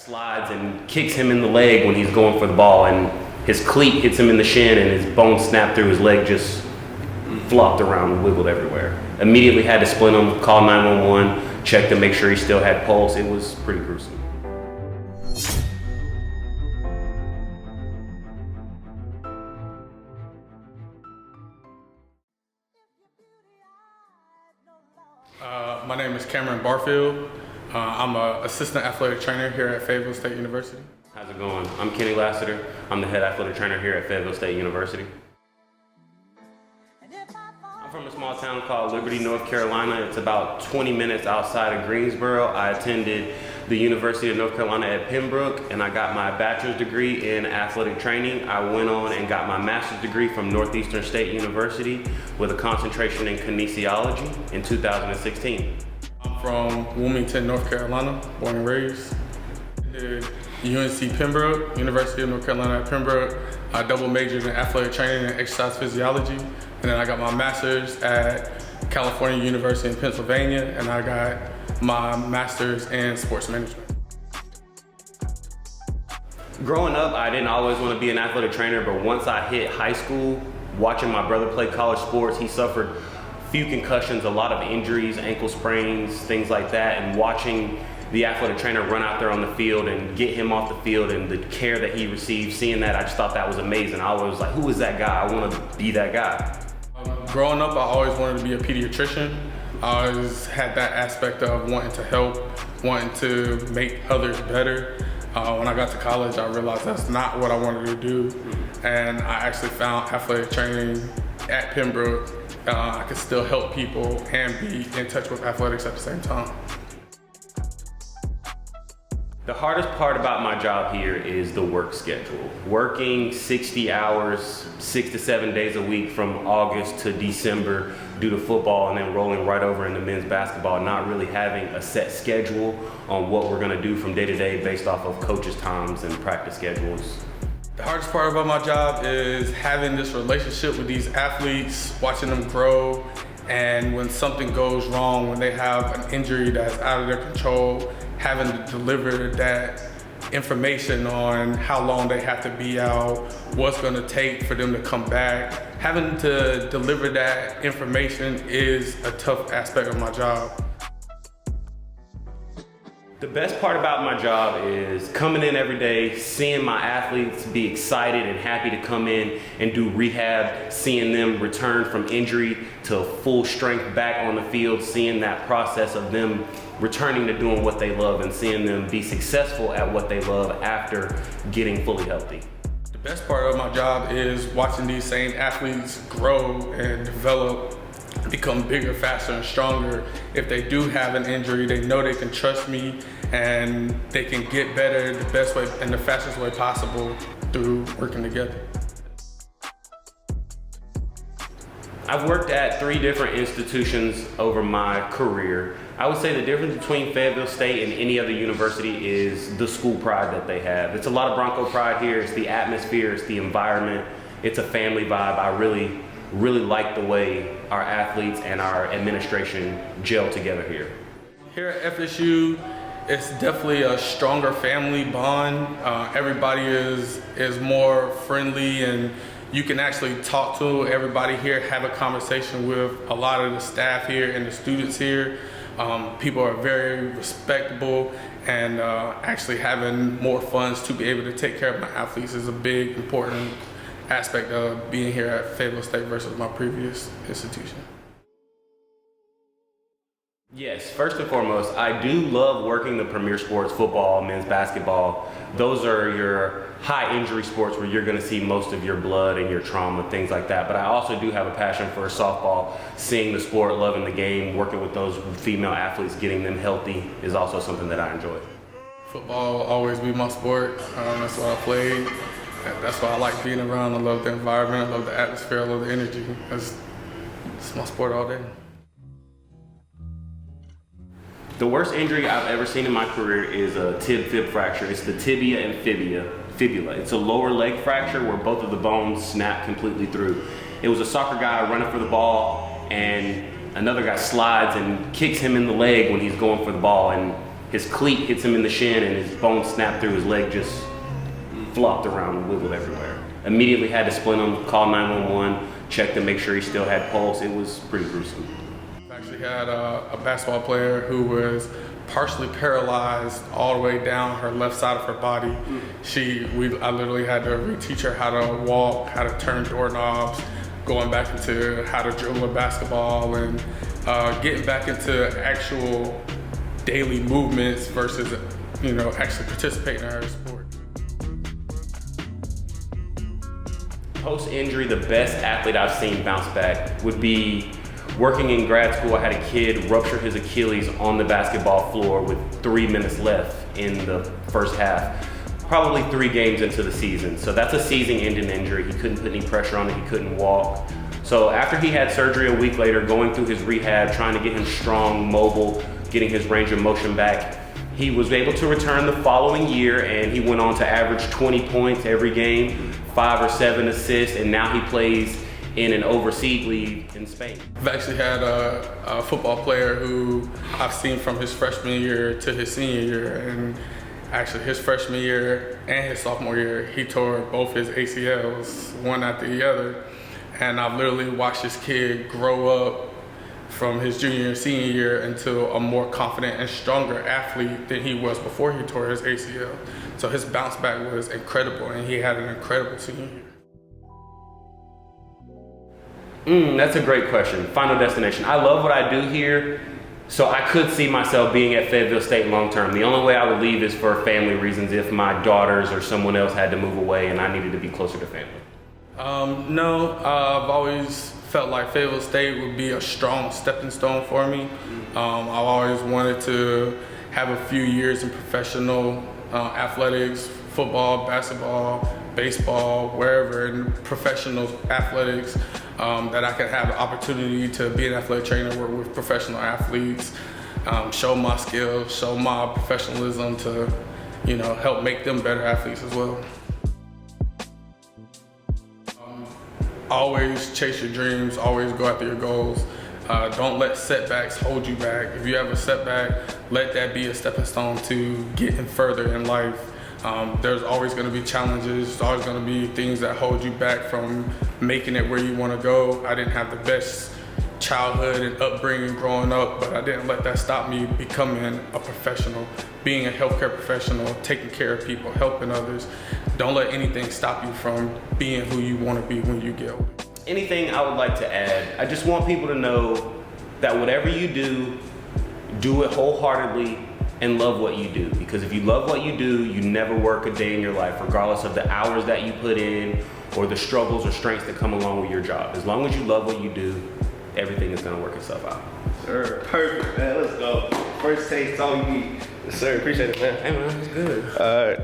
Slides and kicks him in the leg when he's going for the ball, and his cleat hits him in the shin and his bone snapped through, his leg just flopped around and wiggled everywhere. Immediately had to splint him, call 911, check to make sure he still had pulse. It was pretty gruesome. My name is Cameron Barfield. I'm an assistant athletic trainer here at Fayetteville State University. How's it going? I'm Kenny Lassiter. I'm the head athletic trainer here at Fayetteville State University. I'm from a small town called Liberty, North Carolina. It's about 20 minutes outside of Greensboro. I attended the University of North Carolina at Pembroke, and I got my bachelor's degree in athletic training. I went on and got my master's degree from Northeastern State University with a concentration in kinesiology in 2016. I'm from Wilmington, North Carolina, born and raised. Did UNC Pembroke, University of North Carolina at Pembroke. I double majored in athletic training and exercise physiology. And then I got my master's at California University in Pennsylvania, and I got my master's in sports management. Growing up, I didn't always want to be an athletic trainer, but once I hit high school, watching my brother play college sports, he suffered a few concussions, a lot of injuries, ankle sprains, things like that, and watching the athletic trainer run out there on the field and get him off the field and the care that he received, seeing that, I just thought that was amazing. I was like, who is that guy? I want to be that guy. Growing up, I always wanted to be a pediatrician. I always had that aspect of wanting to help, wanting to make others better. When I got to college, I realized that's not what I wanted to do. And I actually found athletic training at Pembroke. I could still help people and be in touch with athletics at the same time. The hardest part about my job here is the work schedule. Working 60 hours, 6 to 7 days a week from August to December due to football, and then rolling right over into men's basketball, not really having a set schedule on what we're gonna do from day to day based off of coaches' times and practice schedules. The hardest part about my job is having this relationship with these athletes, watching them grow, and when something goes wrong, when they have an injury that's out of their control, having to deliver that information on how long they have to be out, what's going to take for them to come back. Having to deliver that information is a tough aspect of my job. The best part about my job is coming in every day, seeing my athletes be excited and happy to come in and do rehab, seeing them return from injury to full strength back on the field, seeing that process of them returning to doing what they love and seeing them be successful at what they love after getting fully healthy. The best part of my job is watching these same athletes grow and develop, become bigger, faster, and stronger. If they do have an injury, they know they can trust me and they can get better the best way and the fastest way possible through working together. I've worked at 3 different institutions over my career. I would say the difference between Fayetteville State and any other university is the school pride that they have. It's a lot of Bronco pride here. It's the atmosphere, it's the environment, it's a family vibe. I really like the way our athletes and our administration gel together here. Here at FSU, it's definitely a stronger family bond. Everybody is more friendly, and you can actually talk to everybody here, have a conversation with a lot of the staff here and the students here. People are very respectable, and actually having more funds to be able to take care of my athletes is a big, important aspect of being here at Fayetteville State versus my previous institution. Yes, first and foremost, I do love working the premier sports, football, men's basketball. Those are your high injury sports where you're gonna see most of your blood and your trauma, things like that. But I also do have a passion for softball. Seeing the sport, loving the game, working with those female athletes, getting them healthy is also something that I enjoy. Football will always be my sport. That's what I played. That's why I like being around. I love the environment, I love the atmosphere, I love the energy. It's my sport all day. The worst injury I've ever seen in my career is a tib-fib fracture. It's the tibia and fibula. It's a lower leg fracture where both of the bones snap completely through. It was a soccer guy running for the ball, and another guy slides and kicks him in the leg when he's going for the ball, and his cleat hits him in the shin and his bone snapped through, his leg just flopped around and wiggled everywhere. Immediately had to splint him, call 911, check to make sure he still had pulse. It was pretty gruesome. I actually had a basketball player who was partially paralyzed all the way down her left side of her body. I literally had to reteach her how to walk, how to turn doorknobs, going back into how to dribble a basketball, and getting back into actual daily movements versus, actually participating in her sport. Post-injury, the best athlete I've seen bounce back would be working in grad school. I had a kid rupture his Achilles on the basketball floor with 3 minutes left in the first half, probably 3 games into the season. So that's a season-ending injury. He couldn't put any pressure on it, he couldn't walk. So after he had surgery a week later, going through his rehab, trying to get him strong, mobile, getting his range of motion back, he was able to return the following year, and he went on to average 20 points every game, 5 or 7 assists, and now he plays in an overseas league in Spain. I've actually had a football player who I've seen from his freshman year to his senior year, and actually his freshman year and his sophomore year, he tore both his ACLs, one after the other. And I've literally watched this kid grow up from his junior and senior year into a more confident and stronger athlete than he was before he tore his ACL. So his bounce back was incredible, and he had an incredible senior year. That's a great question. Final destination. I love what I do here, so I could see myself being at Fayetteville State long term. The only way I would leave is for family reasons, if my daughters or someone else had to move away and I needed to be closer to family. No, I've always felt like Fayetteville State would be a strong stepping stone for me. I've always wanted to have a few years in professional athletics, football, basketball, baseball, wherever, in professional athletics, that I could have the opportunity to be an athletic trainer, work with professional athletes, show my skills, show my professionalism to, help make them better athletes as well. Always chase your dreams, always go after your goals. Don't let setbacks hold you back. If you have a setback, let that be a stepping stone to getting further in life. There's always going to be challenges, there's always going to be things that hold you back from making it where you want to go. I didn't have the best childhood and upbringing growing up, but I didn't let that stop me becoming a professional, being a healthcare professional, taking care of people, helping others. Don't let anything stop you from being who you want to be when you get older. Anything I would like to add, I just want people to know that whatever you do it wholeheartedly and love what you do. Because if you love what you do, you never work a day in your life, regardless of the hours that you put in or the struggles or strengths that come along with your job. As long as you love what you do, everything is gonna work itself out. Sir, perfect, man. Let's go. First taste, all you need. Yes, sir. Appreciate it, man. Hey man, it's good. All right.